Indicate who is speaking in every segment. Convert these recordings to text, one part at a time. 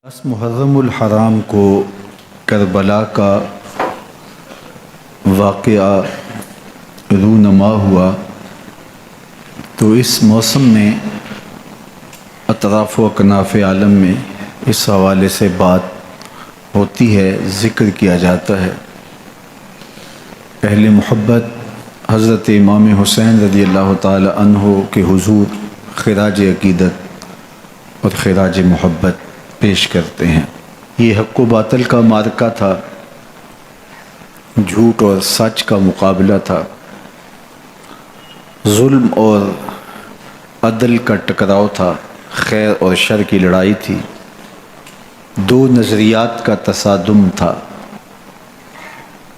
Speaker 1: 10 محرم الحرام کو کربلا کا واقعہ رونما ہوا تو اس موسم میں اطراف و اکناف عالم میں اس حوالے سے بات ہوتی ہے، ذکر کیا جاتا ہے۔ اہل محبت حضرت امام حسین رضی اللہ تعالی عنہ کے حضور خراج عقیدت اور خراج محبت پیش کرتے ہیں۔ یہ حق و باطل کا معرکہ تھا، جھوٹ اور سچ کا مقابلہ تھا، ظلم اور عدل کا ٹکراؤ تھا، خیر اور شر کی لڑائی تھی، دو نظریات کا تصادم تھا۔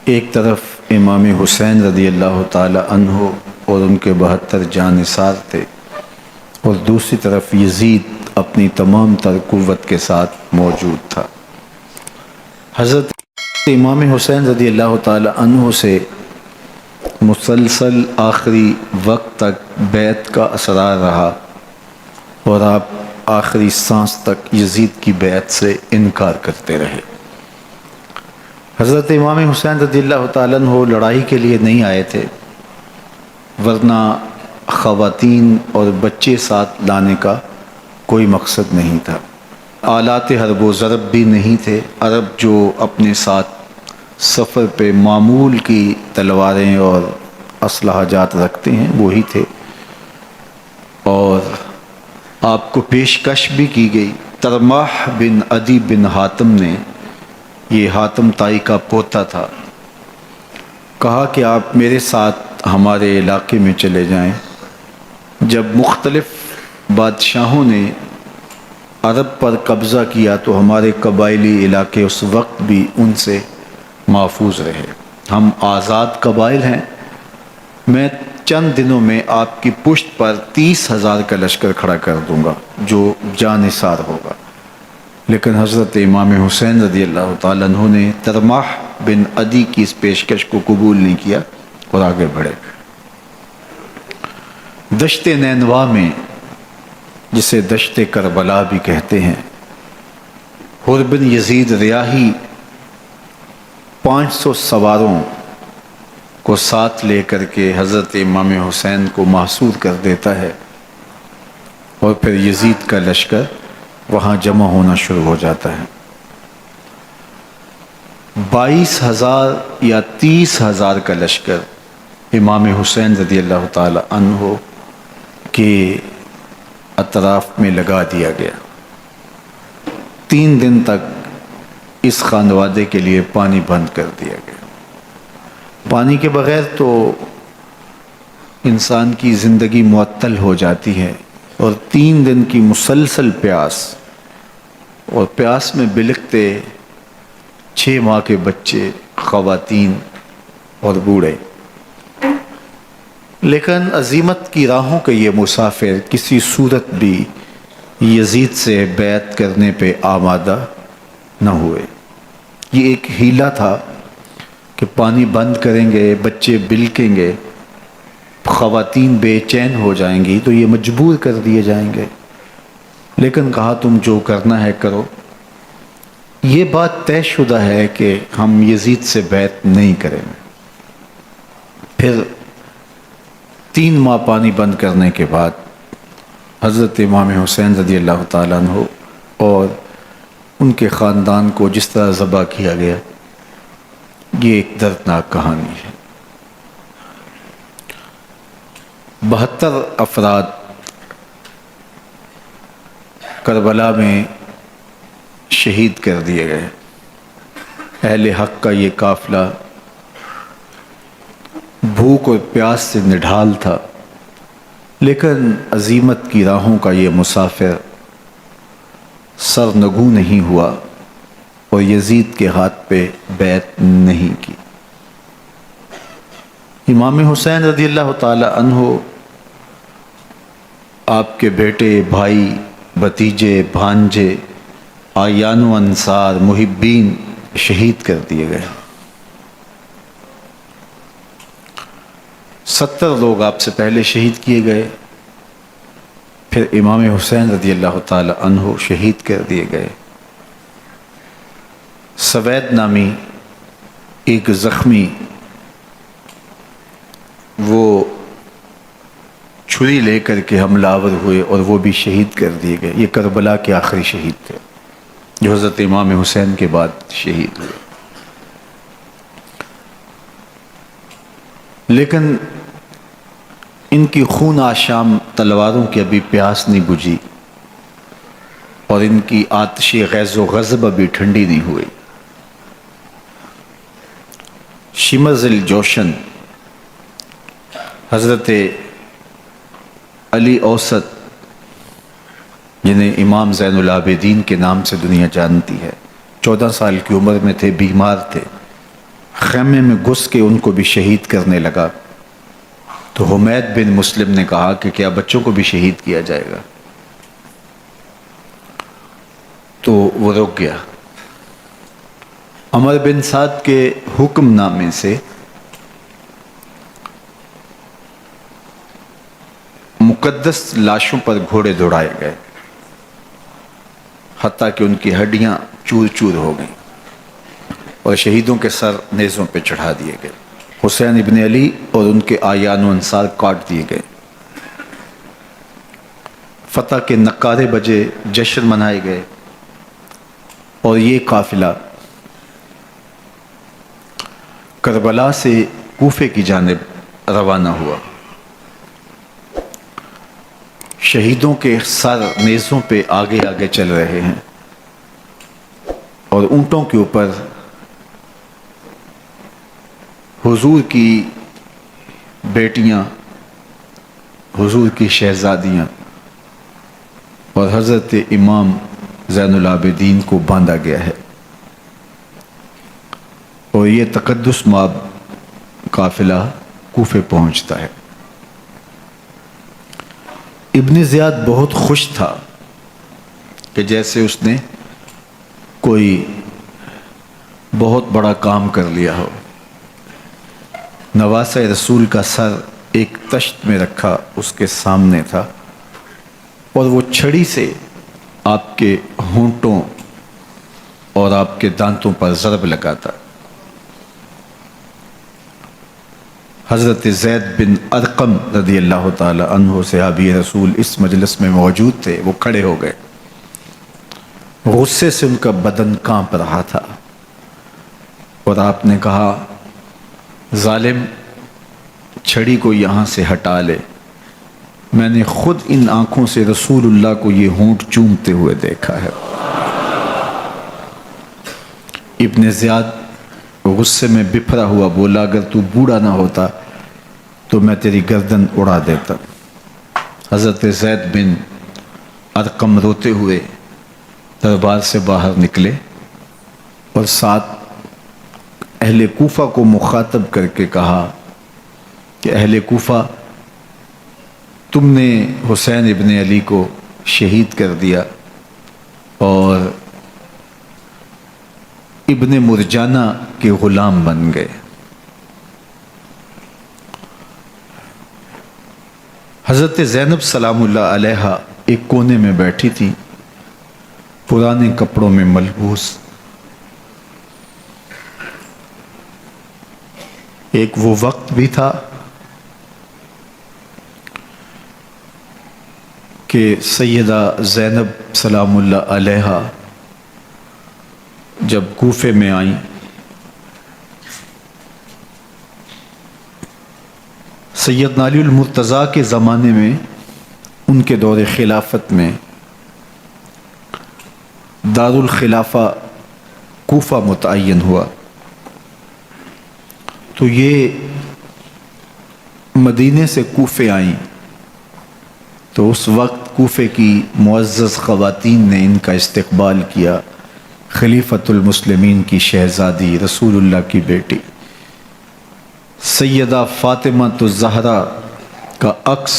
Speaker 1: ایک طرف امام حسین رضی اللہ تعالی عنہ اور ان کے 72 جانثار تھے، اور دوسری طرف یزید اپنی تمام تر قوت کے ساتھ موجود تھا۔ حضرت امام حسین رضی اللہ تعالی عنہ سے مسلسل آخری وقت تک بیعت کا اثرار رہا، اور آپ آخری سانس تک یزید کی بیعت سے انکار کرتے رہے۔ حضرت امام حسین رضی اللہ تعالیٰ عنہ لڑائی کے لیے نہیں آئے تھے، ورنہ خواتین اور بچے ساتھ لانے کا کوئی مقصد نہیں تھا۔ آلات حرب و ضرب بھی نہیں تھے۔ عرب جو اپنے ساتھ سفر پہ معمول کی تلواریں اور اسلحہ جات رکھتے ہیں وہی تھے، اور آپ کو پیشکش بھی کی گئی۔ ترماح بن عدی بن حاتم نے، یہ حاتم تائی کا پوتا تھا، کہا کہ آپ میرے ساتھ ہمارے علاقے میں چلے جائیں۔ جب مختلف بادشاہوں نے عرب پر قبضہ کیا تو ہمارے قبائلی علاقے اس وقت بھی ان سے محفوظ رہے۔ ہم آزاد قبائل ہیں۔ میں چند دنوں میں آپ کی پشت پر 30,000 کا لشکر کھڑا کر دوں گا جو جانثار ہوگا۔ لیکن حضرت امام حسین رضی اللہ تعالیٰ عنہ نے ترماح بن عدی کی اس پیشکش کو قبول نہیں کیا اور آگے بڑھے۔ دشت نینوا میں، جسے دشت کربلا بھی کہتے ہیں، حر بن یزید ریاحی 500 سواروں کو ساتھ لے کر کے حضرت امام حسین کو محصور کر دیتا ہے، اور پھر یزید کا لشکر وہاں جمع ہونا شروع ہو جاتا ہے۔ 22,000 یا 30,000 کا لشکر امام حسین رضی اللہ تعالی عنہ کے اطراف میں لگا دیا گیا۔ 3 دن تک اس خانوادے کے لیے پانی بند کر دیا گیا۔ پانی کے بغیر تو انسان کی زندگی معطل ہو جاتی ہے، اور 3 دن کی مسلسل پیاس، اور پیاس میں بلکتے 6 ماہ کے بچے، خواتین اور بوڑھے۔ لیکن عزیمت کی راہوں کے یہ مسافر کسی صورت بھی یزید سے بیعت کرنے پہ آمادہ نہ ہوئے۔ یہ ایک حیلہ تھا کہ پانی بند کریں گے، بچے بلکیں گے، خواتین بے چین ہو جائیں گی تو یہ مجبور کر دیے جائیں گے۔ لیکن کہا تم جو کرنا ہے کرو۔ یہ بات طے شدہ ہے کہ ہم یزید سے بیعت نہیں کریں گے۔ پھر 3 ماہ پانی بند کرنے کے بعد حضرت امام حسین رضی اللہ تعالیٰ عنہ اور ان کے خاندان کو جس طرح ذبح کیا گیا، یہ ایک دردناک کہانی ہے۔ 72 افراد کربلا میں شہید کر دیے گئے۔ اہل حق کا یہ قافلہ بھوک اور پیاس سے نڈھال تھا، لیکن عزیمت کی راہوں کا یہ مسافر سرنگوں نہیں ہوا اور یزید کے ہاتھ پہ بیعت نہیں کی۔ امام حسین رضی اللہ تعالی عنہ آپ کے بیٹے، بھائی، بھتیجے، بھانجے، اعیان و انصار، محبین شہید کر دیے گئے۔ 70 لوگ آپ سے پہلے شہید کیے گئے، پھر امام حسین رضی اللہ تعالی عنہ شہید کر دیے گئے۔ سوید نامی ایک زخمی وہ چھری لے کر کے حملہ آور ہوئے اور وہ بھی شہید کر دیے گئے. یہ کربلا کے آخری شہید تھے جو حضرت امام حسین کے بعد شہید ہوئے. لیکن ان کی خون آشام تلواروں کی ابھی پیاس نہیں بجھی اور ان کی آتش غیظ و غضب ابھی ٹھنڈی نہیں ہوئی. شمز الجوشن حضرت علی اوسط جنہیں امام زین العابدین کے نام سے دنیا جانتی ہے، 14 سال کی عمر میں تھے، بیمار تھے، خیمے میں گھس کے ان کو بھی شہید کرنے لگا. تو حمید بن مسلم نے کہا کہ کیا بچوں کو بھی شہید کیا جائے گا؟ تو وہ رک گیا. عمر بن سعد کے حکم نامے سے مقدس لاشوں پر گھوڑے دوڑائے گئے حتیٰ کہ ان کی ہڈیاں چور چور ہو گئیں اور شہیدوں کے سر نیزوں پہ چڑھا دیے گئے. حسین ابن علی اور ان کے آیان و انصار کاٹ دیے گئے. فتح کے نعرے بجے، جشن منائے گئے اور یہ قافلہ کربلا سے کوفے کی جانب روانہ ہوا. شہیدوں کے سر نیزوں پہ آگے آگے چل رہے ہیں اور اونٹوں کے اوپر حضور کی بیٹیاں، حضور کی شہزادیاں اور حضرت امام زین العابدین کو باندھا گیا ہے. اور یہ تقدس مآب قافلہ کوفے پہنچتا ہے. ابن زیاد بہت خوش تھا کہ جیسے اس نے کوئی بہت بڑا کام کر لیا ہو. نواسہ رسول کا سر ایک تشت میں رکھا اس کے سامنے تھا اور وہ چھڑی سے آپ کے ہونٹوں اور آپ کے دانتوں پر ضرب لگاتا. حضرت زید بن ارقم رضی اللہ تعالی عنہ صحابی رسول اس مجلس میں موجود تھے. وہ کھڑے ہو گئے. غصے سے ان کا بدن کانپ رہا تھا اور آپ نے کہا، ظالم، چھڑی کو یہاں سے ہٹا لے. میں نے خود ان آنکھوں سے رسول اللہ کو یہ ہونٹ چومتے ہوئے دیکھا ہے. ابن زیاد غصے میں بپھرا ہوا بولا، اگر تو بوڑھا نہ ہوتا تو میں تیری گردن اڑا دیتا. حضرت زید بن ارقم روتے ہوئے دربار سے باہر نکلے اور ساتھ اہل کوفہ کو مخاطب کر کے کہا کہ اہل کوفہ، تم نے حسین ابن علی کو شہید کر دیا اور ابن مرجانہ کے غلام بن گئے. حضرت زینب سلام اللہ علیہا ایک کونے میں بیٹھی تھی، پرانے کپڑوں میں ملبوس. ایک وہ وقت بھی تھا کہ سیدہ زینب سلام اللہ علیہا جب کوفے میں آئیں سیدنا علی المرتضیٰ کے زمانے میں، ان کے دور خلافت میں دارالخلافہ کوفہ متعین ہوا. تو یہ مدینے سے کوفے آئیں تو اس وقت کوفے کی معزز خواتین نے ان کا استقبال کیا. خلیفۃ المسلمین کی شہزادی، رسول اللہ کی بیٹی سیدہ فاطمہ الزہرا کا عکس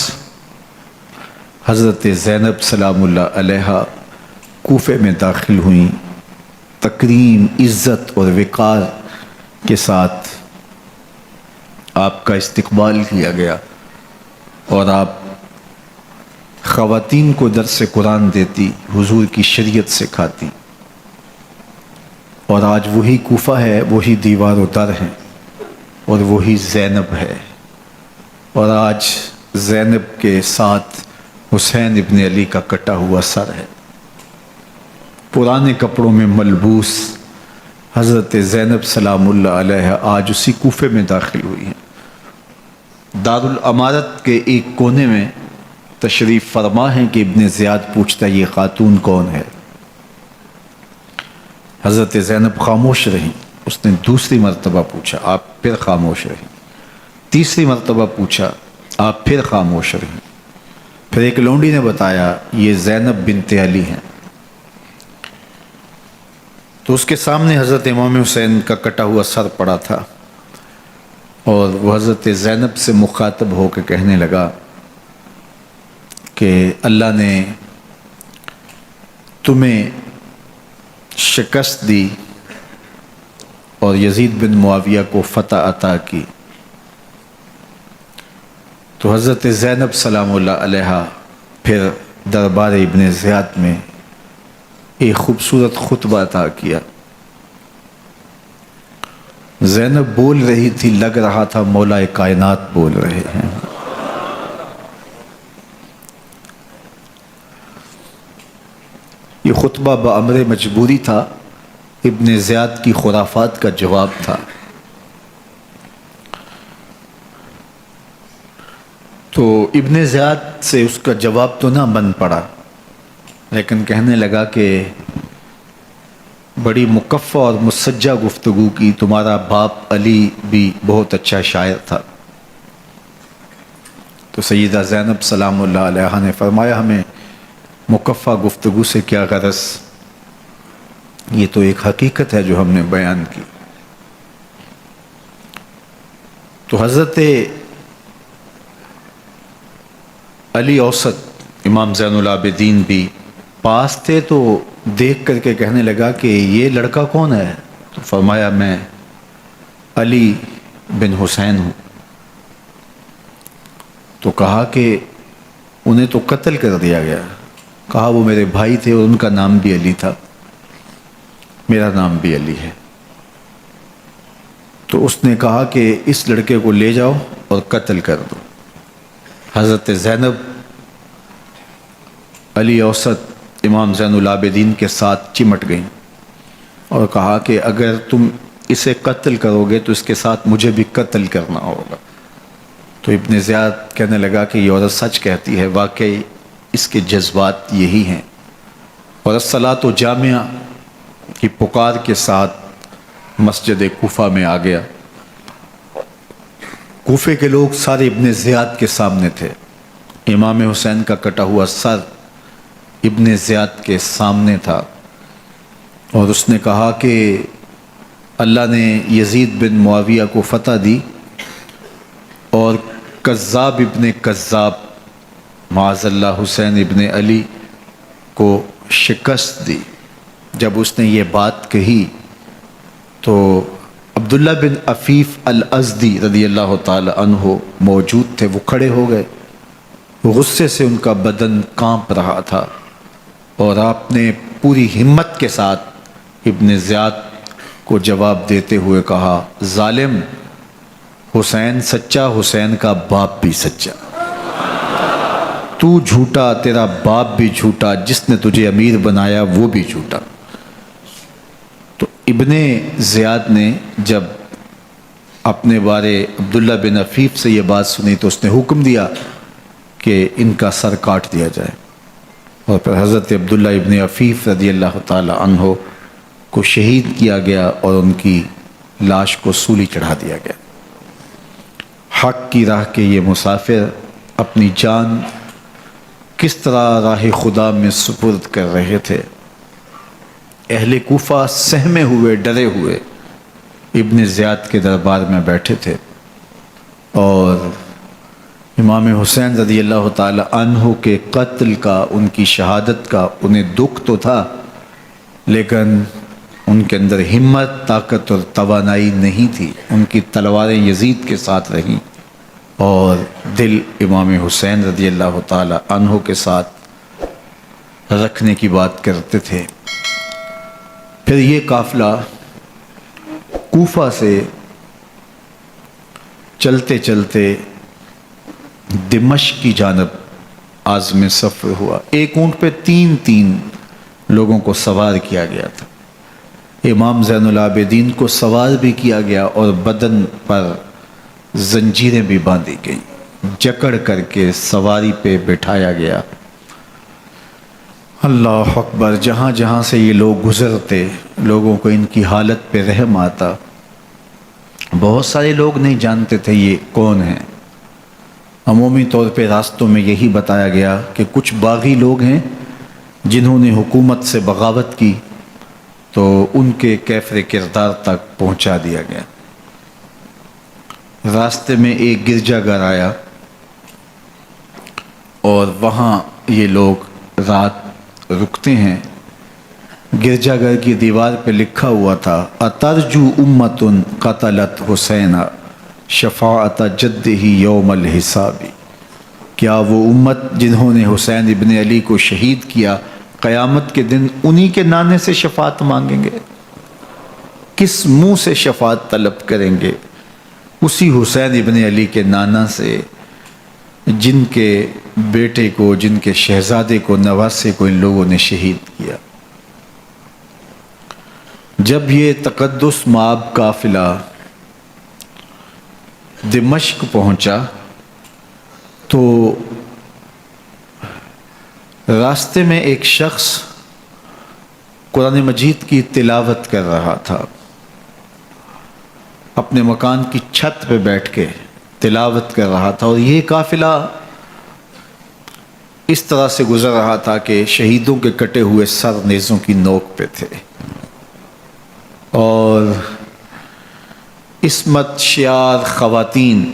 Speaker 1: حضرت زینب سلام اللہ علیہا کوفے میں داخل ہوئیں. تکریم، عزت اور وقار کے ساتھ آپ کا استقبال کیا گیا اور آپ خواتین کو درس قرآن دیتی، حضور کی شریعت سکھاتی. اور آج وہی کوفہ ہے، وہی دیوار و در ہے، اور وہی زینب ہے، اور آج زینب کے ساتھ حسین ابن علی کا کٹا ہوا سر ہے۔ پرانے کپڑوں میں ملبوس حضرت زینب سلام اللہ علیہ آج اسی کوفے میں داخل ہوئی ہیں۔ دارالامارت کے ایک کونے میں تشریف فرما ہے کہ ابن زیاد پوچھتا یہ خاتون کون ہے؟ حضرت زینب خاموش رہیں۔ اس نے دوسری مرتبہ پوچھا، آپ پھر خاموش رہیں۔ تیسری مرتبہ پوچھا، آپ پھر خاموش رہیں۔ پھر ایک لونڈی نے بتایا یہ زینب بنت علی ہیں۔ تو اس کے سامنے حضرت امام حسین کا کٹا ہوا سر پڑا تھا، اور وہ حضرت زینب سے مخاطب ہو کے کہنے لگا کہ اللہ نے تمہیں شکست دی اور یزید بن معاویہ کو فتح عطا کی۔ تو حضرت زینب سلام اللہ علیہ پھر دربار ابن زیاد میں ایک خوبصورت خطبہ عطا کیا۔ زینب بول رہی تھی، لگ رہا تھا مولا کائنات بول رہے ہیں۔ یہ خطبہ بامر مجبوری تھا، ابن زیاد کی خرافات کا جواب تھا۔ تو ابن زیاد سے اس کا جواب تو نہ بن پڑا، لیکن کہنے لگا کہ بڑی مکفہ اور مسجع گفتگو کی، تمہارا باپ علی بھی بہت اچھا شاعر تھا۔ تو سیدہ زینب سلام اللہ علیہ نے فرمایا ہمیں مکفہ گفتگو سے کیا غرض، یہ تو ایک حقیقت ہے جو ہم نے بیان کی۔ تو حضرت علی اوسط امام زین العابدین بھی پاس تھے، تو دیکھ کر کے کہنے لگا کہ یہ لڑکا کون ہے؟ تو فرمایا میں علی بن حسین ہوں۔ تو کہا کہ انہیں تو قتل کر دیا گیا۔ کہا وہ میرے بھائی تھے اور ان کا نام بھی علی تھا، میرا نام بھی علی ہے۔ تو اس نے کہا کہ اس لڑکے کو لے جاؤ اور قتل کر دو۔ حضرت زینب علی اوسط امام زین العابدین کے ساتھ چمٹ گئیں اور کہا کہ اگر تم اسے قتل کرو گے تو اس کے ساتھ مجھے بھی قتل کرنا ہوگا۔ تو ابن زیاد کہنے لگا کہ یہ عورت سچ کہتی ہے، واقعی اس کے جذبات یہی ہیں۔ اور الصلاۃ جامعہ کی پکار کے ساتھ مسجد کوفہ میں آ گیا۔ کوفے کے لوگ سارے ابن زیاد کے سامنے تھے۔ امام حسین کا کٹا ہوا سر ابن زیاد کے سامنے تھا، اور اس نے کہا کہ اللہ نے یزید بن معاویہ کو فتح دی اور کذاب ابن کذاب معاذ اللہ حسین ابن علی کو شکست دی۔ جب اس نے یہ بات کہی تو عبداللہ بن عفیف الازدی رضی اللہ تعالی عنہ موجود تھے، وہ کھڑے ہو گئے۔ غصے سے ان کا بدن کانپ رہا تھا، اور آپ نے پوری ہمت کے ساتھ ابن زیاد کو جواب دیتے ہوئے کہا، ظالم، حسین سچا، حسین کا باپ بھی سچا، تو جھوٹا، تیرا باپ بھی جھوٹا، جس نے تجھے امیر بنایا وہ بھی جھوٹا۔ تو ابن زیاد نے جب اپنے بارے عبداللہ بن عفیف سے یہ بات سنی تو اس نے حکم دیا کہ ان کا سر کاٹ دیا جائے، اور پھر حضرت عبداللہ ابن عفیف رضی اللہ تعالی عنہ کو شہید کیا گیا اور ان کی لاش کو سولی چڑھا دیا گیا۔ حق کی راہ کے یہ مسافر اپنی جان کس طرح راہ خدا میں سپرد کر رہے تھے۔ اہل کوفہ سہمے ہوئے، ڈرے ہوئے ابن زیاد کے دربار میں بیٹھے تھے، اور امام حسین رضی اللہ تعالی عنہ کے قتل کا، ان کی شہادت کا انہیں دکھ تو تھا، لیکن ان کے اندر ہمت، طاقت اور توانائی نہیں تھی۔ ان کی تلواریں یزید کے ساتھ رہیں اور دل امام حسین رضی اللہ تعالی عنہ کے ساتھ رکھنے کی بات کرتے تھے۔ پھر یہ قافلہ کوفہ سے چلتے چلتے دمشق کی جانب عازم سفر ہوا۔ ایک اونٹ پہ تین لوگوں کو سوار کیا گیا تھا۔ امام زین العابدین کو سوار بھی کیا گیا اور بدن پر زنجیریں بھی باندھی گئیں، جکڑ کر کے سواری پہ بٹھایا گیا۔ اللہ اکبر! جہاں جہاں سے یہ لوگ گزرتے لوگوں کو ان کی حالت پہ رحم آتا۔ بہت سارے لوگ نہیں جانتے تھے یہ کون ہیں۔ عمومی طور پہ راستوں میں یہی بتایا گیا کہ کچھ باغی لوگ ہیں جنہوں نے حکومت سے بغاوت کی، تو ان کے کیفر کردار تک پہنچا دیا گیا۔ راستے میں ایک گرجا گھر آیا اور وہاں یہ لوگ رات رکتے ہیں۔ گرجا گھر کی دیوار پہ لکھا ہوا تھا: اترجو امت قتلت حسین شفاعت جدہ یوم الحساب۔ کیا وہ امت جنہوں نے حسین ابن علی کو شہید کیا قیامت کے دن انہی کے نانے سے شفاعت مانگیں گے؟ کس منہ سے شفاعت طلب کریں گے؟ اسی حسین ابن علی کے نانا سے، جن کے بیٹے کو، جن کے شہزادے کو، نواسے کو ان لوگوں نے شہید کیا۔ جب یہ تقدس مآب قافلہ دمشق پہنچا تو راستے میں ایک شخص قرآن مجید کی تلاوت کر رہا تھا، اپنے مکان کی چھت پہ بیٹھ کے تلاوت کر رہا تھا، اور یہ قافلہ اس طرح سے گزر رہا تھا کہ شہیدوں کے کٹے ہوئے سر نیزوں کی نوک پہ تھے، اور عصمت شیار خواتین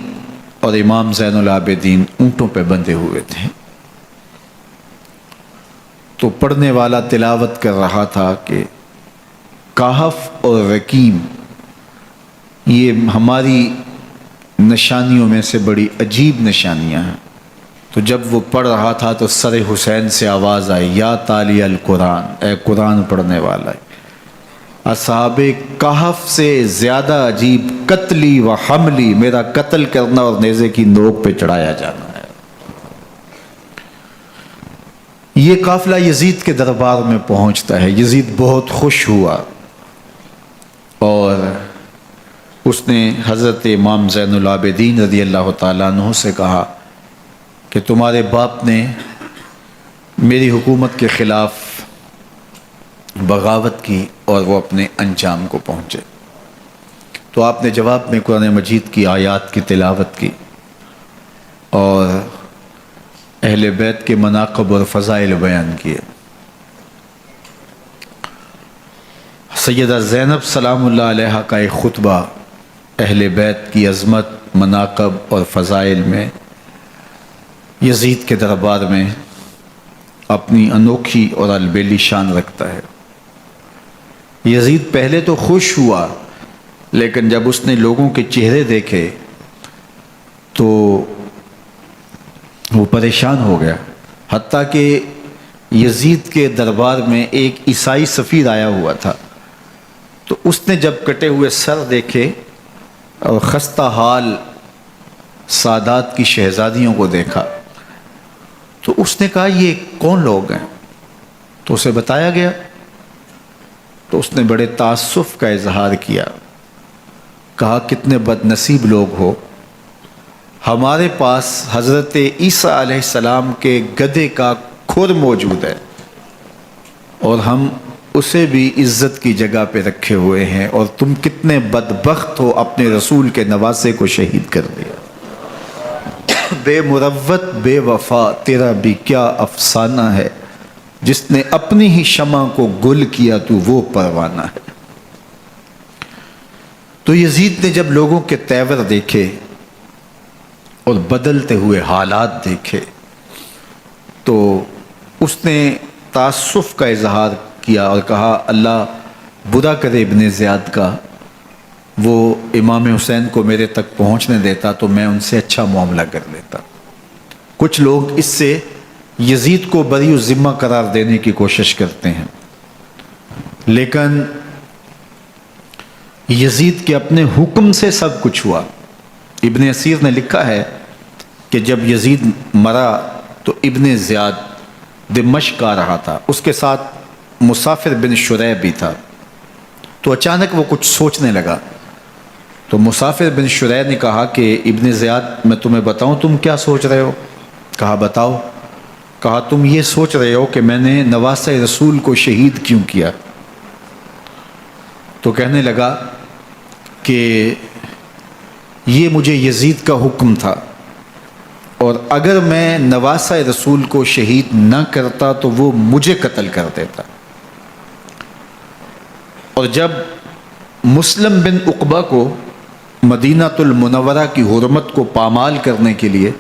Speaker 1: اور امام زین العابدین اونٹوں پہ بندھے ہوئے تھے۔ تو پڑھنے والا تلاوت کر رہا تھا کہ کہف اور رقیم یہ ہماری نشانیوں میں سے بڑی عجیب نشانیاں ہیں۔ تو جب وہ پڑھ رہا تھا تو سر حسین سے آواز آئی: یا تالی القرآن، اے قرآن پڑھنے والا ہے، اصحاب کہف سے زیادہ عجیب قتلی و حملی، میرا قتل کرنا اور نیزے کی نوک پہ چڑھایا جانا ہے۔ یہ قافلہ یزید کے دربار میں پہنچتا ہے۔ یزید بہت خوش ہوا اور اس نے حضرت امام زین العابدین رضی اللہ تعالیٰ عنہ سے کہا کہ تمہارے باپ نے میری حکومت کے خلاف بغاوت کی اور وہ اپنے انجام کو پہنچے۔ تو آپ نے جواب میں قرآن مجید کی آیات کی تلاوت کی اور اہل بیت کے مناقب اور فضائل بیان کیے۔ سیدہ زینب سلام اللہ علیہا کا ایک خطبہ اہل بیت کی عظمت، مناقب اور فضائل میں یزید کے دربار میں اپنی انوکھی اور البیلی شان رکھتا ہے۔ یزید پہلے تو خوش ہوا، لیکن جب اس نے لوگوں کے چہرے دیکھے تو وہ پریشان ہو گیا، حتیٰ کہ یزید کے دربار میں ایک عیسائی سفیر آیا ہوا تھا، تو اس نے جب کٹے ہوئے سر دیکھے اور خستہ حال سادات کی شہزادیوں کو دیکھا تو اس نے کہا یہ کون لوگ ہیں؟ تو اسے بتایا گیا، تو اس نے بڑے تاسف کا اظہار کیا، کہا کتنے بد نصیب لوگ ہو، ہمارے پاس حضرت عیسیٰ علیہ السلام کے گدھے کا کھر موجود ہے اور ہم اسے بھی عزت کی جگہ پہ رکھے ہوئے ہیں، اور تم کتنے بدبخت ہو، اپنے رسول کے نواسے کو شہید کر دیا۔ بے مروت بے وفا تیرا بھی کیا افسانہ ہے، جس نے اپنی ہی شمع کو گل کیا تو وہ پروانہ ہے۔ تو یزید نے جب لوگوں کے تیور دیکھے اور بدلتے ہوئے حالات دیکھے تو اس نے تاسف کا اظہار کیا اور کہا اللہ برا کرے ابن زیاد کا، وہ امام حسین کو میرے تک پہنچنے دیتا تو میں ان سے اچھا معاملہ کر لیتا۔ کچھ لوگ اس سے یزید کو بری الذمہ قرار دینے کی کوشش کرتے ہیں، لیکن یزید کے اپنے حکم سے سب کچھ ہوا۔ ابن اسیر نے لکھا ہے کہ جب یزید مرا تو ابن زیاد دمشق آ رہا تھا، اس کے ساتھ مسافر بن شریح بھی تھا، تو اچانک وہ کچھ سوچنے لگا۔ تو مسافر بن شریح نے کہا کہ ابن زیاد میں تمہیں بتاؤں تم کیا سوچ رہے ہو؟ کہا بتاؤ۔ کہا تم یہ سوچ رہے ہو کہ میں نے نواسہ رسول کو شہید کیوں کیا؟ تو کہنے لگا کہ یہ مجھے یزید کا حکم تھا، اور اگر میں نواسہ رسول کو شہید نہ کرتا تو وہ مجھے قتل کر دیتا۔ اور جب مسلم بن عقبہ کو مدینہ المنورہ کی حرمت کو پامال کرنے کے لیے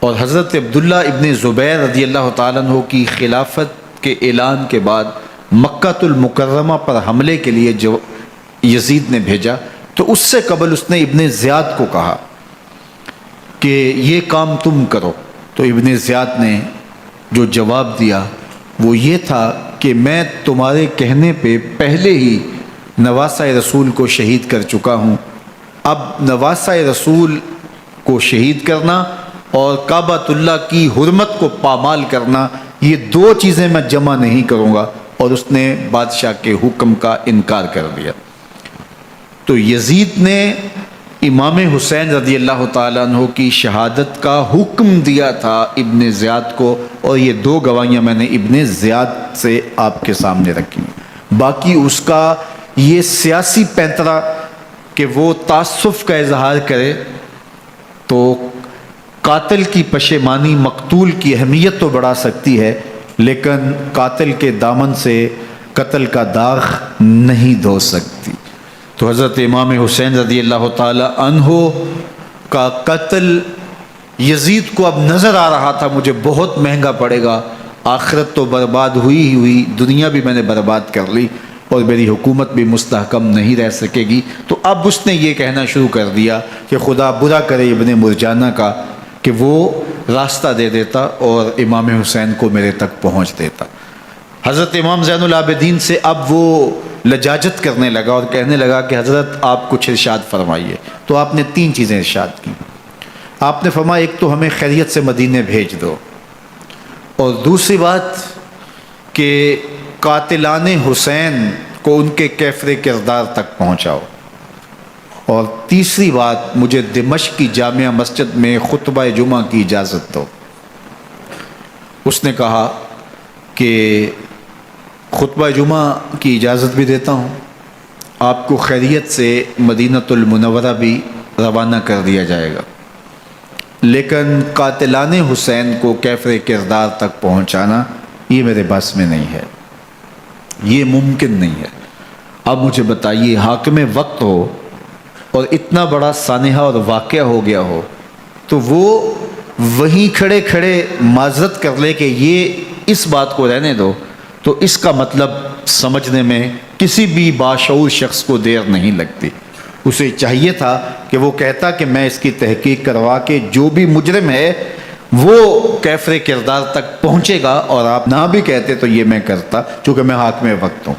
Speaker 1: اور حضرت عبداللہ ابن زبیر رضی اللہ تعالیٰ عنہ کی خلافت کے اعلان کے بعد مکہ المکرمہ پر حملے کے لیے جو یزید نے بھیجا، تو اس سے قبل اس نے ابن زیاد کو کہا کہ یہ کام تم کرو۔ تو ابن زیاد نے جو جواب دیا وہ یہ تھا کہ میں تمہارے کہنے پہ پہلے ہی نواسہ رسول کو شہید کر چکا ہوں، اب نواسہ رسول کو شہید کرنا اور کعبۃ اللہ کی حرمت کو پامال کرنا، یہ دو چیزیں میں جمع نہیں کروں گا۔ اور اس نے بادشاہ کے حکم کا انکار کر دیا۔ تو یزید نے امام حسین رضی اللہ تعالیٰ عنہ کی شہادت کا حکم دیا تھا ابن زیاد کو، اور یہ دو گواہیاں میں نے ابن زیاد سے آپ کے سامنے رکھی ہیں۔ باقی اس کا یہ سیاسی پینترا کہ وہ تعصب کا اظہار کرے، تو قاتل کی پشیمانی مقتول کی اہمیت تو بڑھا سکتی ہے، لیکن قاتل کے دامن سے قتل کا داغ نہیں دھو سکتی۔ تو حضرت امام حسین رضی اللہ تعالی عنہ کا قتل یزید کو اب نظر آ رہا تھا مجھے بہت مہنگا پڑے گا، آخرت تو برباد ہوئی ہی ہوئی، دنیا بھی میں نے برباد کر لی اور میری حکومت بھی مستحکم نہیں رہ سکے گی۔ تو اب اس نے یہ کہنا شروع کر دیا کہ خدا برا کرے ابن مرجانہ کا کہ وہ راستہ دے دیتا اور امام حسین کو میرے تک پہنچ دیتا۔ حضرت امام زین العابدین سے اب وہ لجاجت کرنے لگا اور کہنے لگا کہ حضرت آپ کچھ ارشاد فرمائیے۔ تو آپ نے تین چیزیں ارشاد کی۔ آپ نے فرمایا ایک تو ہمیں خیریت سے مدینے بھیج دو، اور دوسری بات کہ قاتلان حسین کو ان کے کیفر کردار تک پہنچاؤ، اور تیسری بات مجھے دمشق کی جامعہ مسجد میں خطبہ جمعہ کی اجازت دو۔ اس نے کہا کہ خطبہ جمعہ کی اجازت بھی دیتا ہوں، آپ کو خیریت سے مدینہ المنورہ بھی روانہ کر دیا جائے گا، لیکن قاتلان حسین کو کیفر کردار تک پہنچانا یہ میرے بس میں نہیں ہے، یہ ممکن نہیں ہے۔ اب مجھے بتائیے، حاکم وقت ہو اور اتنا بڑا سانحہ اور واقعہ ہو گیا ہو، تو وہ وہیں کھڑے کھڑے معذرت کر لے کہ یہ اس بات کو رہنے دو، تو اس کا مطلب سمجھنے میں کسی بھی باشعور شخص کو دیر نہیں لگتی۔ اسے چاہیے تھا کہ وہ کہتا کہ میں اس کی تحقیق کروا کے جو بھی مجرم ہے وہ کیفر کردار تک پہنچے گا، اور آپ نہ بھی کہتے تو یہ میں کرتا چونکہ میں حاکم وقت ہوں۔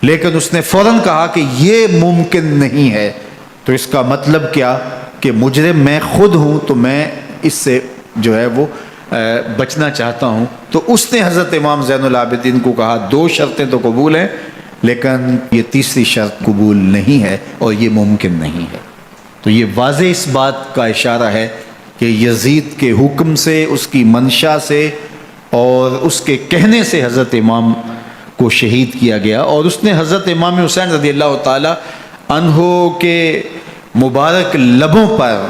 Speaker 1: لیکن اس نے فوراً کہا کہ یہ ممکن نہیں ہے، تو اس کا مطلب کیا کہ مجرم میں خود ہوں، تو میں اس سے جو ہے وہ بچنا چاہتا ہوں۔ تو اس نے حضرت امام زین العابدین کو کہا دو شرطیں تو قبول ہیں، لیکن یہ تیسری شرط قبول نہیں ہے اور یہ ممکن نہیں ہے۔ تو یہ واضح اس بات کا اشارہ ہے کہ یزید کے حکم سے، اس کی منشا سے اور اس کے کہنے سے حضرت امام کو شہید کیا گیا، اور اس نے حضرت امام حسین رضی اللہ تعالی عنہ کے مبارک لبوں پر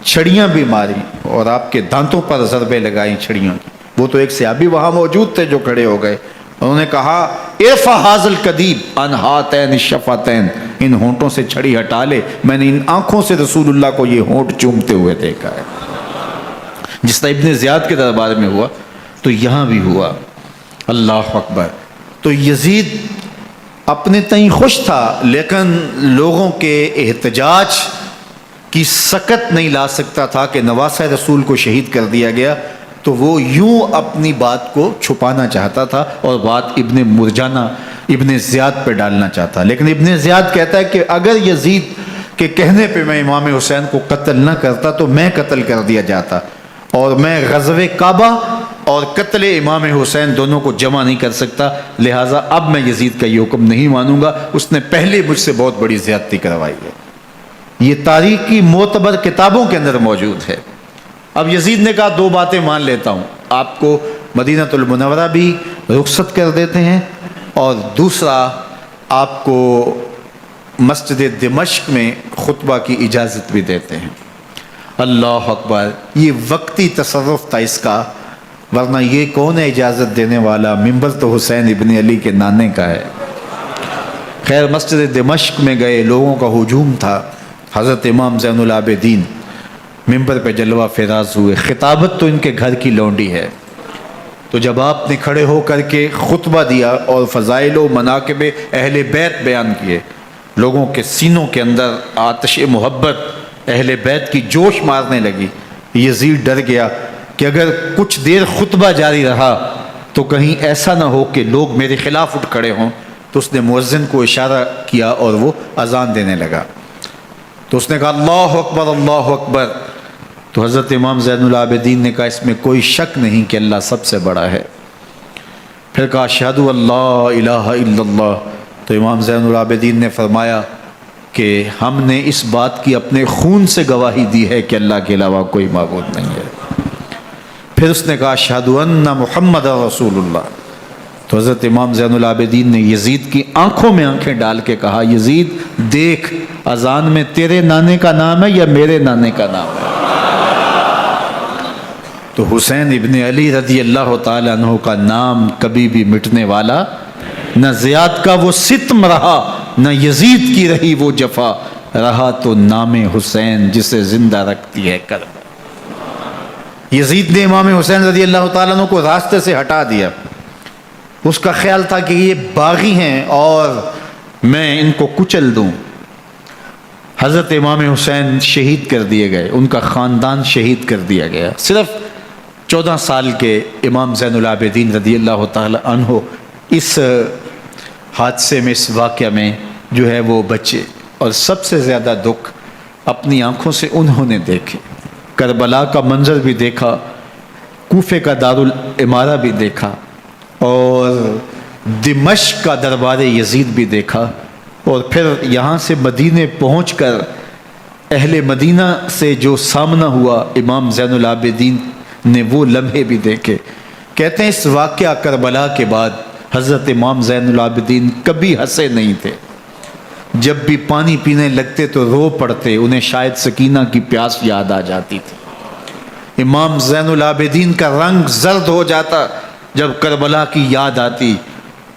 Speaker 1: چھڑیاں بھی ماری اور آپ کے دانتوں پر ضربیں لگائیں چھڑیوں کی۔ وہ تو ایک صحابی وہاں موجود تھے جو کھڑے ہو گئے، انہوں نے کہا ارفع ھذا القدیب عن ھاتین الشفتین، ان ہونٹوں سے چھڑی ہٹا لے، میں نے ان آنکھوں سے رسول اللہ کو یہ ہونٹ چومتے ہوئے دیکھا ہے۔ جس طرح ابن زیاد کے دربار میں ہوا تو یہاں بھی ہوا۔ اللہ اکبر۔ تو یزید اپنے تئیں خوش تھا، لیکن لوگوں کے احتجاج کی سکت نہیں لا سکتا تھا کہ نواسہ رسول کو شہید کر دیا گیا، تو وہ یوں اپنی بات کو چھپانا چاہتا تھا، اور بات ابن مرجانہ ابن زیاد پہ ڈالنا چاہتا، لیکن ابن زیاد کہتا ہے کہ اگر یزید کے کہنے پہ میں امام حسین کو قتل نہ کرتا تو میں قتل کر دیا جاتا، اور میں غزوہ کعبہ اور قتل امام حسین دونوں کو جمع نہیں کر سکتا، لہٰذا اب میں یزید کا یہ حکم نہیں مانوں گا، اس نے پہلے مجھ سے بہت بڑی زیادتی کروائی ہے۔ یہ تاریخ کی معتبر کتابوں کے اندر موجود ہے۔ اب یزید نے کہا دو باتیں مان لیتا ہوں، آپ کو مدینہ المنورہ بھی رخصت کر دیتے ہیں، اور دوسرا آپ کو مسجد دمشق میں خطبہ کی اجازت بھی دیتے ہیں۔ اللہ اکبر، یہ وقتی تصرف تھا اس کا، ورنہ یہ کون ہے اجازت دینے والا؟ ممبر تو حسین ابن علی کے نانے کا ہے۔ خیر، مسجد دمشق میں گئے، لوگوں کا ہجوم تھا، حضرت امام زین العابدین ممبر پہ جلوہ فراز ہوئے۔ خطابت تو ان کے گھر کی لونڈی ہے، تو جب آپ نے کھڑے ہو کر کے خطبہ دیا اور فضائل و مناقب اہل بیت بیان کیے، لوگوں کے سینوں کے اندر آتش محبت اہل بیت کی جوش مارنے لگی۔ یزید ڈر گیا کہ اگر کچھ دیر خطبہ جاری رہا تو کہیں ایسا نہ ہو کہ لوگ میرے خلاف اٹھ کھڑے ہوں، تو اس نے مؤذن کو اشارہ کیا اور وہ اذان دینے لگا۔ تو اس نے کہا اللہ اکبر اللہ اکبر، تو حضرت امام زین العابدین نے کہا اس میں کوئی شک نہیں کہ اللہ سب سے بڑا ہے۔ پھر کہا اشہد ان لا الہ الا اللہ، تو امام زین العابدین نے فرمایا کہ ہم نے اس بات کی اپنے خون سے گواہی دی ہے کہ اللہ کے علاوہ کوئی معبود نہیں ہے۔ پھر اس نے کہا اشہد ان محمد رسول اللہ، تو حضرت امام زین العابدین نے یزید کی آنکھوں میں آنکھیں ڈال کے کہا یزید دیکھ، اذان میں تیرے نانے کا نام ہے یا میرے نانے کا نام ہے؟ تو حسین ابن علی رضی اللہ تعالی عنہ کا نام کبھی بھی مٹنے والا نہ زیاد کا وہ ستم رہا، نہ یزید کی رہی وہ جفا، رہا تو نام حسین جسے زندہ رکھتی ہے کرب۔ یزید نے امام حسین رضی اللہ تعالیٰ عنہ کو راستے سے ہٹا دیا، اس کا خیال تھا کہ یہ باغی ہیں اور میں ان کو کچل دوں۔ حضرت امام حسین شہید کر دیے گئے، ان کا خاندان شہید کر دیا گیا۔ صرف 14 سال کے امام زین العابدین رضی اللہ تعالی عنہ اس حادثے میں، اس واقعہ میں جو ہے وہ بچے، اور سب سے زیادہ دکھ اپنی آنکھوں سے انہوں نے دیکھے۔ کربلا کا منظر بھی دیکھا، کوفے کا دارالعمارہ بھی دیکھا، اور دمشق کا دربار یزید بھی دیکھا، اور پھر یہاں سے مدینے پہنچ کر اہل مدینہ سے جو سامنا ہوا امام زین العابدین نے وہ لمحے بھی دیکھے۔ کہتے ہیں اس واقعہ کربلا کے بعد حضرت امام زین العابدین کبھی ہنسے نہیں تھے، جب بھی پانی پینے لگتے تو رو پڑتے، انہیں شاید سکینہ کی پیاس یاد آ جاتی تھی۔ امام زین العابدین کا رنگ زرد ہو جاتا جب کربلا کی یاد آتی،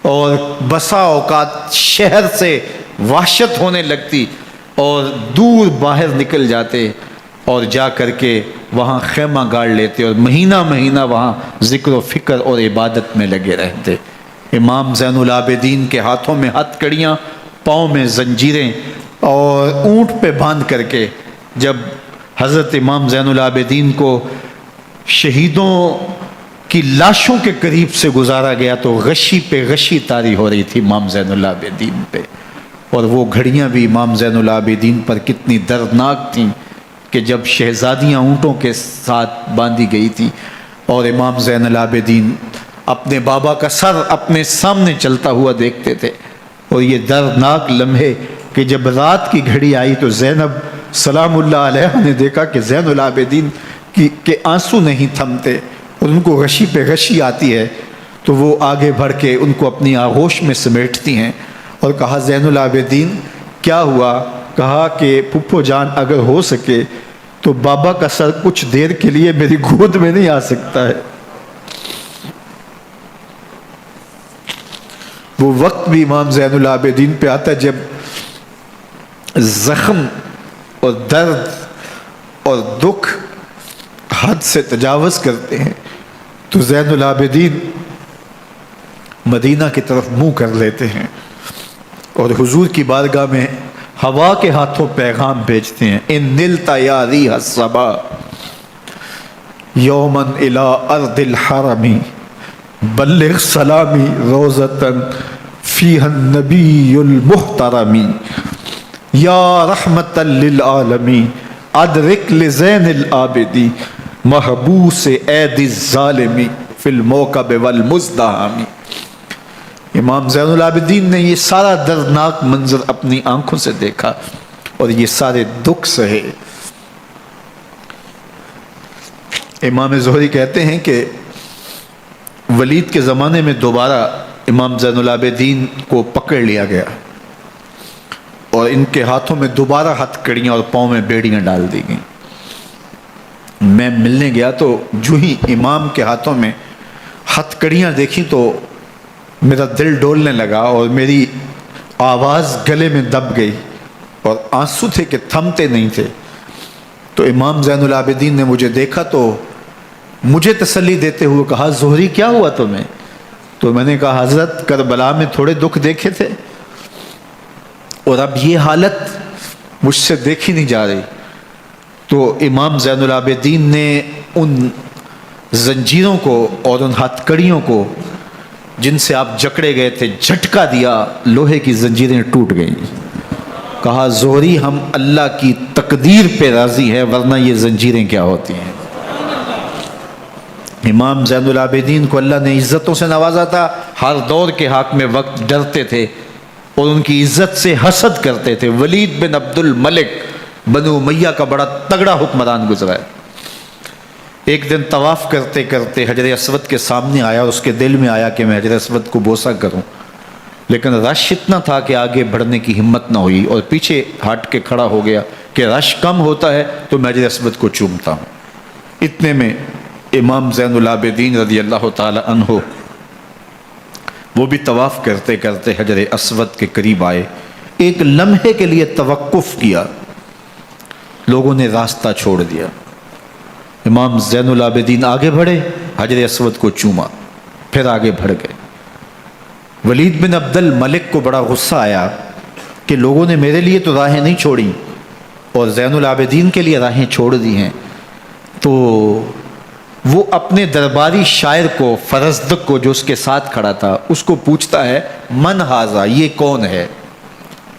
Speaker 1: اور بسا اوقات شہر سے وحشت ہونے لگتی اور دور باہر نکل جاتے اور جا کر کے وہاں خیمہ گاڑ لیتے اور مہینہ مہینہ وہاں ذکر و فکر اور عبادت میں لگے رہتے۔ امام زین العابدین کے ہاتھوں میں ہتھ کڑیاں، پاؤں میں زنجیریں، اور اونٹ پہ باندھ کر کے جب حضرت امام زین العابدین کو شہیدوں کی لاشوں کے قریب سے گزارا گیا تو غشی پہ غشی طاری ہو رہی تھی امام زین العابدین پہ، اور وہ گھڑیاں بھی امام زین العابدین پر کتنی دردناک تھیں کہ جب شہزادیاں اونٹوں کے ساتھ باندھی گئی تھی اور امام زین العابدین اپنے بابا کا سر اپنے سامنے چلتا ہوا دیکھتے تھے، اور یہ دردناک لمحے کہ جب رات کی گھڑی آئی تو زینب سلام اللہ علیہ نے دیکھا کہ زین العابدین کے آنسو نہیں تھمتے اور ان کو غشی پہ غشی آتی ہے، تو وہ آگے بڑھ کے ان کو اپنی آغوش میں سمیٹتی ہیں اور کہا زین العابدین کیا ہوا؟ کہا کہ پھپھو جان اگر ہو سکے تو بابا کا سر کچھ دیر کے لیے میری گود میں نہیں آ سکتا ہے۔ وہ وقت بھی امام زین العابدین پہ آتا ہے جب زخم اور درد اور دکھ حد سے تجاوز کرتے ہیں تو زین العابدین مدینہ کی طرف منہ کر لیتے ہیں اور حضور کی بارگاہ میں ہوا کے ہاتھوں پیغام بھیجتے ہیں، ان نلتا یا ریح الصبا یومن الی ارض الحرمی بلغ سلامی روزتن فیہا النبی المحترمی یا رحمتا للعالمین ادرک لزین العابدی محبوس عید الظالمی فی الموکب والمزدحمی۔ امام زین العابدین نے یہ سارا دردناک منظر اپنی آنکھوں سے دیکھا اور یہ سارے دکھ سہے۔ امام زہری کہتے ہیں کہ ولید کے زمانے میں دوبارہ امام زین العابدین کو پکڑ لیا گیا اور ان کے ہاتھوں میں دوبارہ ہتھ کڑیاں اور پاؤں میں بیڑیاں ڈال دی گئیں۔ میں ملنے گیا تو جو ہی امام کے ہاتھوں میں ہتھ کڑیاں دیکھی تو میرا دل ڈولنے لگا اور میری آواز گلے میں دب گئی اور آنسو تھے کہ تھمتے نہیں تھے۔ تو امام زین العابدین نے مجھے دیکھا تو مجھے تسلی دیتے ہوئے کہا زہری کیا ہوا تمہیں؟ تو میں نے کہا حضرت کربلا میں تھوڑے دکھ دیکھے تھے اور اب یہ حالت مجھ سے دیکھی نہیں جا رہی۔ تو امام زین العابدین نے ان زنجیروں کو اور ان ہتھ کڑیوں کو جن سے آپ جکڑے گئے تھے جھٹکا دیا، لوہے کی زنجیریں ٹوٹ گئیں۔ کہا زہری ہم اللہ کی تقدیر پہ راضی ہیں ورنہ یہ زنجیریں کیا ہوتی ہیں۔ امام زین العابدین کو اللہ نے عزتوں سے نوازا تھا، ہر دور کے حاکم وقت ڈرتے تھے اور ان کی عزت سے حسد کرتے تھے۔ ولید بن عبد الملک بنو امیہ کا بڑا تگڑا حکمران گزرا ہے۔ ایک دن طواف کرتے کرتے حجر اسود کے سامنے آیا اور اس کے دل میں آیا کہ میں حجر اسود کو بوسہ کروں، لیکن رش اتنا تھا کہ آگے بڑھنے کی ہمت نہ ہوئی اور پیچھے ہٹ کے کھڑا ہو گیا کہ رش کم ہوتا ہے تو میں حجر اسود کو چومتا ہوں۔ اتنے میں امام زین العابدین رضی اللہ تعالی عنہ وہ بھی طواف کرتے کرتے حجر اسود کے قریب آئے، ایک لمحے کے لیے توقف کیا، لوگوں نے راستہ چھوڑ دیا۔ امام زین العابدین آگے بڑھے، حجر اسود کو چوما، پھر آگے بڑھ گئے۔ ولید بن عبد الملک کو بڑا غصہ آیا کہ لوگوں نے میرے لیے تو راہیں نہیں چھوڑی اور زین العابدین کے لیے راہیں چھوڑ دی ہیں۔ تو وہ اپنے درباری شاعر کو، فرزدق کو جو اس کے ساتھ کھڑا تھا، اس کو پوچھتا ہے من ھذا، یہ کون ہے؟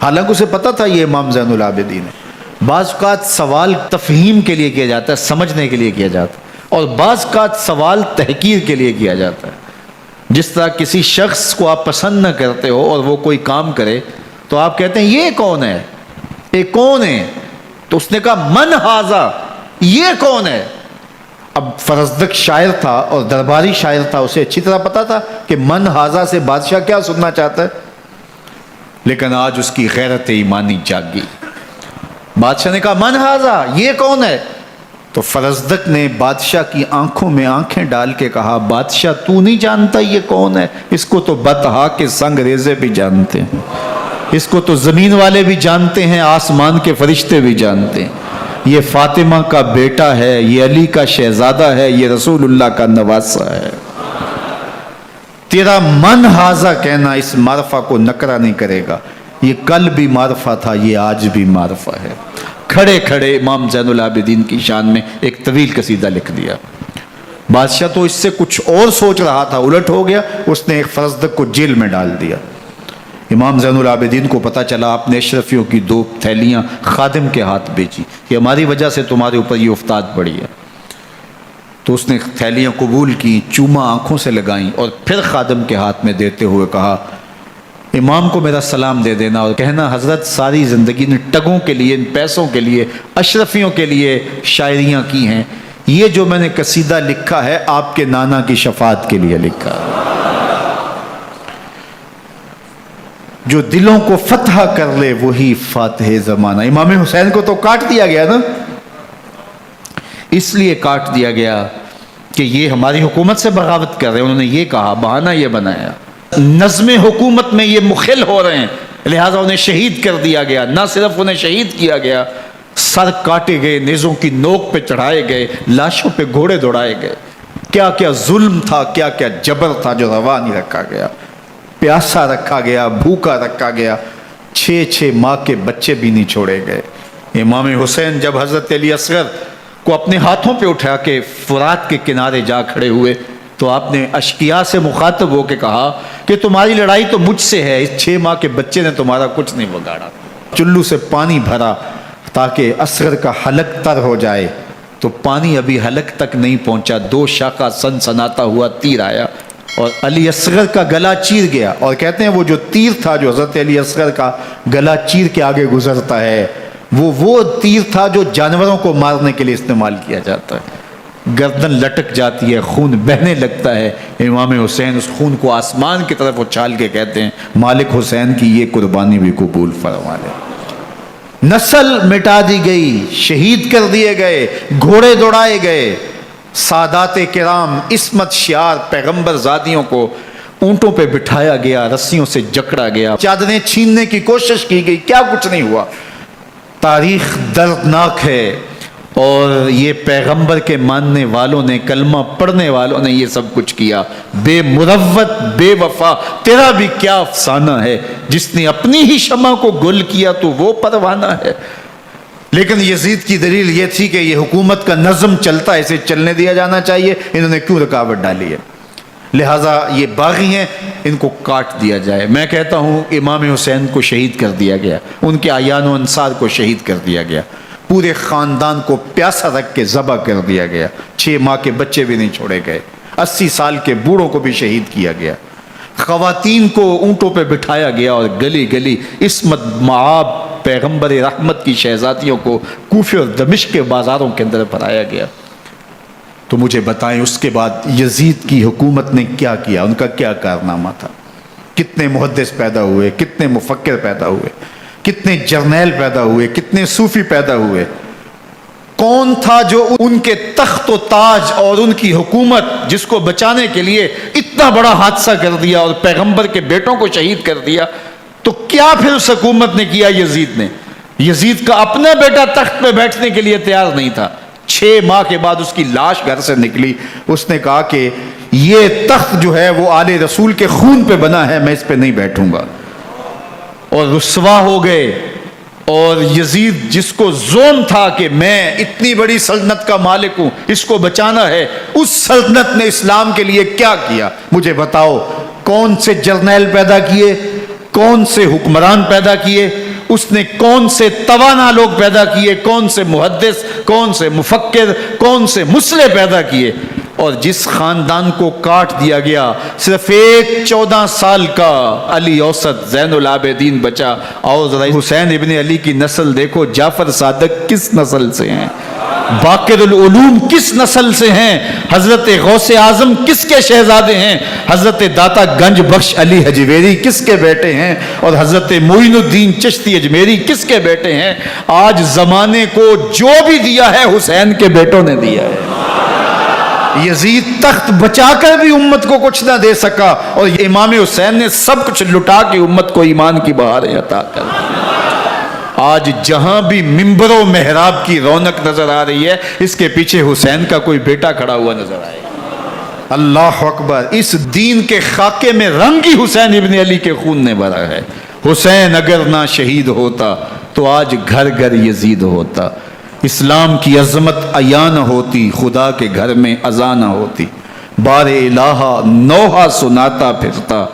Speaker 1: حالانکہ اسے پتا تھا یہ امام زین العابدین ہے۔ بعض اوقات سوال تفہیم کے لیے کیا جاتا ہے، سمجھنے کے لیے کیا جاتا ہے، اور بعض اوقات سوال تحقیر کے لیے کیا جاتا ہے۔ جس طرح کسی شخص کو آپ پسند نہ کرتے ہو اور وہ کوئی کام کرے تو آپ کہتے ہیں یہ کون ہے، یہ کون ہے؟ تو اس نے کہا من ھذا، یہ کون ہے؟ اب فرزدق شاعر تھا اور درباری شاعر تھا، اسے اچھی طرح پتا تھا کہ من ھذا سے بادشاہ کیا سننا چاہتا ہے، لیکن آج اس کی غیرت ایمانی جاگی۔ بادشاہ نے کہا من ھذا، یہ کون ہے؟ تو فرزدق نے بادشاہ کی آنکھوں میں آنکھیں ڈال کے کہا بادشاہ تو نہیں جانتا یہ کون ہے؟ اس کو تو بطحا کے سنگ ریزے بھی جانتے ہیں، اس کو تو زمین والے بھی جانتے ہیں، آسمان کے فرشتے بھی جانتے ہیں۔ یہ فاطمہ کا بیٹا ہے، یہ علی کا شہزادہ ہے، یہ رسول اللہ کا نواسہ ہے۔ تیرا من ھذا کہنا اس معرفہ کو نکرا نہیں کرے گا، یہ کل بھی معرفہ تھا، یہ آج بھی معرفہ ہے۔ کھڑے کھڑے امام زین العابدین کی شان میں ایک طویل قصیدہ لکھ دیا۔ بادشاہ تو اس سے کچھ اور سوچ رہا تھا، الٹ ہو گیا، اس نے ایک فرزدق کو جیل میں ڈال دیا۔ امام زین العابدین کو پتہ چلا، آپ نے اشرفیوں کی 2 تھیلیاں خادم کے ہاتھ بیچی کہ ہماری وجہ سے تمہارے اوپر یہ افتاد پڑی ہے۔ تو اس نے تھیلیاں قبول کی، چوما آنکھوں سے لگائیں اور پھر خادم کے ہاتھ میں دیتے ہوئے کہا امام کو میرا سلام دے دینا اور کہنا حضرت ساری زندگی نے ٹگوں کے لیے، ان پیسوں کے لیے، اشرفیوں کے لیے شاعریاں کی ہیں، یہ جو میں نے قصیدہ لکھا ہے آپ کے نانا کی شفاعت کے لیے لکھا ہے، جو دلوں کو فتح کر لے وہی فاتح زمانہ۔ امام حسین کو تو کاٹ دیا گیا نا، اس لیے کاٹ دیا گیا کہ یہ ہماری حکومت سے بغاوت کر رہے ہیں، انہوں نے یہ کہا، بہانہ یہ بنایا، نظم حکومت میں یہ مخل ہو رہے ہیں، لہٰذا انہیں شہید کر دیا گیا۔ نہ صرف انہیں شہید کیا گیا، سر کاٹے گئے، نیزوں کی نوک پہ چڑھائے گئے، لاشوں پہ گھوڑے دوڑائے گئے۔ کیا کیا ظلم تھا، کیا کیا جبر تھا جو روا نہیں رکھا گیا، پیاسا رکھا گیا، بھوکا رکھا گیا، 6 ماہ کے بچے بھی نہیں چھوڑے گئے۔ امام حسین جب حضرت علی اصغر کو اپنے ہاتھوں پہ اٹھا کے فرات کے کنارے جا کھڑے ہوئے تو آپ نے اشقیاء سے مخاطب ہو کے کہا کہ تمہاری لڑائی تو مجھ سے ہے، اس 6 ماہ کے بچے نے تمہارا کچھ نہیں بگاڑا۔ چلو سے پانی بھرا تاکہ اصغر کا حلق تر ہو جائے، تو پانی ابھی حلق تک نہیں پہنچا، 2 شاخہ سن سناتا ہوا تیر آیا اور علی اصغر کا گلا چیر گیا۔ اور کہتے ہیں وہ جو تیر تھا جو حضرت علی اصغر کا گلا چیر کے آگے گزرتا ہے، وہ تیر تھا جو جانوروں کو مارنے کے لیے استعمال کیا جاتا ہے۔ گردن لٹک جاتی ہے، خون بہنے لگتا ہے۔ امام حسین اس خون کو آسمان کی طرف اچھال کے کہتے ہیں مالک حسین کی یہ قربانی بھی قبول فرما لے۔ نسل مٹا دی گئی، شہید کر دیے گئے، گھوڑے دوڑائے گئے، سادات کرام عصمت شعار پیغمبر زادیوں کو اونٹوں پہ بٹھایا گیا، رسیوں سے جکڑا گیا، چادریں چھیننے کی کوشش کی گئی، کیا کچھ نہیں ہوا۔ تاریخ دردناک ہے، اور یہ پیغمبر کے ماننے والوں نے، کلمہ پڑھنے والوں نے یہ سب کچھ کیا۔ بے مروت بے وفا، تیرا بھی کیا افسانہ ہے، جس نے اپنی ہی شمع کو گل کیا تو وہ پروانہ ہے۔ لیکن یزید کی دلیل یہ تھی کہ یہ حکومت کا نظم چلتا ہے، اسے چلنے دیا جانا چاہیے، انہوں نے کیوں رکاوٹ ڈالی ہے، لہٰذا یہ باغی ہیں، ان کو کاٹ دیا جائے۔ میں کہتا ہوں امام حسین کو شہید کر دیا گیا، ان کے اعیان و انصار کو شہید کر دیا گیا، پورے خاندان کو پیاسا رکھ کے ذبح کر دیا گیا، 6 ماہ کے بچے بھی نہیں چھوڑے گئے، 80 سال کے بوڑھوں کو بھی شہید کیا گیا، خواتین کو اونٹوں پہ بٹھایا گیا، اور گلی گلی عصمت معاب پیغمبر رحمت کی شہزادیوں کو کوفے اور دمشق کے بازاروں کے اندر بھرایا گیا۔ تو مجھے بتائیں اس کے بعد یزید کی حکومت نے کیا کیا، ان کا کیا کارنامہ تھا؟ کتنے محدث پیدا ہوئے، کتنے مفکر پیدا ہوئے، کتنے جرنیل پیدا ہوئے، کتنے صوفی پیدا ہوئے؟ کون تھا جو ان کے تخت و تاج اور ان کی حکومت جس کو بچانے کے لیے اتنا بڑا حادثہ کر دیا اور پیغمبر کے بیٹوں کو شہید کر دیا؟ تو کیا پھر اس حکومت نے کیا یزید نے؟ یزید کا اپنا بیٹا تخت پہ بیٹھنے کے لیے تیار نہیں تھا۔ 6 ماہ کے بعد اس کی لاش گھر سے نکلی، اس نے کہا کہ یہ تخت جو ہے وہ آل رسول کے خون پہ بنا ہے، میں اس پہ نہیں بیٹھوں گا، اور رسوا ہو گئے۔ اور یزید جس کو زوم تھا کہ میں اتنی بڑی سلطنت کا مالک ہوں، اس کو بچانا ہے، اس سلطنت نے اسلام کے لیے کیا کیا؟ مجھے بتاؤ، کون سے جرنیل پیدا کیے، کون سے حکمران پیدا کیے، اس نے کون سے توانا لوگ پیدا کیے، کون سے محدث، کون سے مفکر، کون سے مسلح پیدا کیے؟ اور جس خاندان کو کاٹ دیا گیا، صرف ایک 14 سال کا علی اوسط زین العابدین بچا۔ اور ذرا حسین ابن علی کی نسل دیکھو، جعفر صادق کس نسل سے ہیں، باقر العلوم کس نسل سے ہیں، حضرت غوث اعظم کس کے شہزادے ہیں، حضرت داتا گنج بخش علی حجویری کس کے بیٹے ہیں، اور حضرت معین الدین چشتی اجمیری کس کے بیٹے ہیں؟ آج زمانے کو جو بھی دیا ہے حسین کے بیٹوں نے دیا ہے۔ یزید تخت بچا کر بھی امت کو کچھ نہ دے سکا، اور امام حسین نے سب کچھ لٹا کے امت کو ایمان کی بہاریں عطا کر دی۔ آج جہاں بھی ممبر و محراب کی رونق نظر آ رہی ہے، اس کے پیچھے حسین کا کوئی بیٹا کھڑا ہوا نظر آئے گا۔ اللہ اکبر! اس دین کے خاکے میں رنگ ہی حسین ابن علی کے خون نے بھرا ہے۔ حسین اگر نہ شہید ہوتا تو آج گھر گھر یزید ہوتا، اسلام کی عظمت عیاں نہ ہوتی، خدا کے گھر میں اذان نہ ہوتی، بار الہ نوحہ سناتا پھرتا،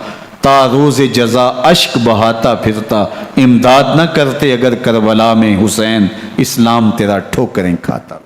Speaker 1: تا روز جزا اشک بہاتا پھرتا، امداد نہ کرتے اگر کربلا میں حسین، اسلام تیرا ٹھوکریں کھاتا۔